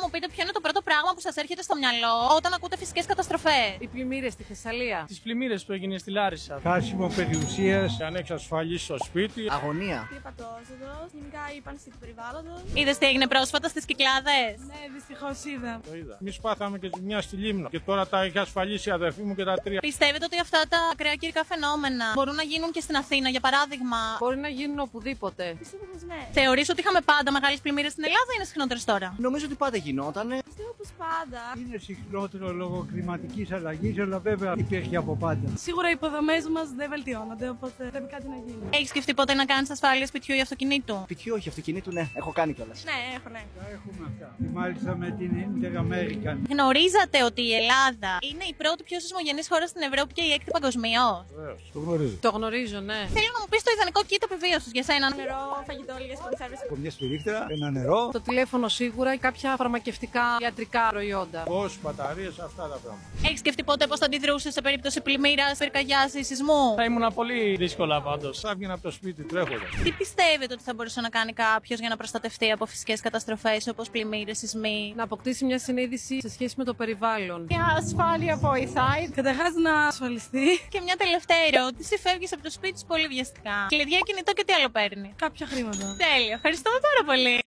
μου πείτε ποιο είναι το πρώτο πράγμα που σας έρχεται στο μυαλό όταν ακούτε φυσικές καταστροφές? Οι πλημμύρες στη Θεσσαλία. Τις πλημμύρες που έγινε στη Λάρισα. Χάσιμο περιουσίας. Αν έχει ασφαλίσει στο σπίτι. Αγωνία. Πατόσοδος, γενικά η ύπαρξη του περιβάλλοντος. Είδες τι έγινε πρόσφατα στις Κυκλάδες? Ναι, δυστυχώς είδα. Το είδα. Εμείς πάθαμε και ζημιά στη Λίμνο. Και τώρα τα έχει ασφαλίσει η αδερφή μου και τα τρία. Πιστεύετε ότι αυτά τα ακραία καιρικά φαινόμενα μπορούν να γίνουν και στην Αθήνα, για παράδειγμα? Μπορεί να γίνουν οπουδήποτε. Πιστεύω πως ναι. Θεωρείς ότι είχαμε πάντα μεγάλες πλημμύρες στην Ελλάδα ή είναι συχνότερες τώρα? Νομίζω ότι πάντα γινότανε. Πιστεύω πως πάντα. Είναι συχνότερο λόγω κλιματικής αλλαγής, αλλά βέβαια υπήρχε από πάντα. Σίγουρα οι υποδομές μας δεν βελτιώνονται, οπότε πρέπει κάτι να γίνει. Έχεις σκεφτεί ποτέ να κάνεις ασφάλεια σπιτιού ή αυτοκινήτου? Σπιτιού, όχι αυτοκινήτου, ναι, έχω κάνει κιόλας. Ναι, έχω, ναι. Τα έχουμε αυτά. Και μάλιστα με την Inter-American. Γνωρίζατε ότι η Ελλάδα είναι η πρώτη πιο σεισμογενής χώρα στην Ευρώπη και η έκτη παγκοσμίως? Βεβαίως, το γνωρίζω. Το γνωρίζω, ναι. Θέλω να μου πεις το ιδανικό kit επιβίωσης για σένα. Νερό, φαγητό, λίγες κονσέρβες. Από μια σπυρίχτερα, ένα νερό. Το τηλέφωνο σίγουρα ή κάποια φαρμακευτικά ιατρικά προϊόντα. Πώς, μπαταρίες, αυτά τα πράγματα. Έχεις σκεφτεί ποτέ πώς θα αντιδρούσες σε περίπτωση πλημμύρας, πυρκαγιάς ή σεισμού? Θα ήμουν πολύ δύσκολα πάντως. Θα έβγαινα από το σπίτι τρέχοντας. Τι πιστεύετε ότι θα μπορούσε να κάνει κάποιος για να προστατευτεί από φυσικές καταστροφές όπως πλημμύρες, σεισμοί? Να αποκτήσει μια συνείδηση σε σχέση με το περιβάλλον. Η ασφάλεια βοηθάει. Καταρχάς να ασφαλιστεί. Και μια τελευταία ερώτηση. Φεύγεις από το σπίτι σου πολύ βιαστικά. Κλειδιά, κινητό και τι άλλο παίρνει? Κάποια χρήματα. Τέλεια. Ευχαριστούμε πάρα πολύ.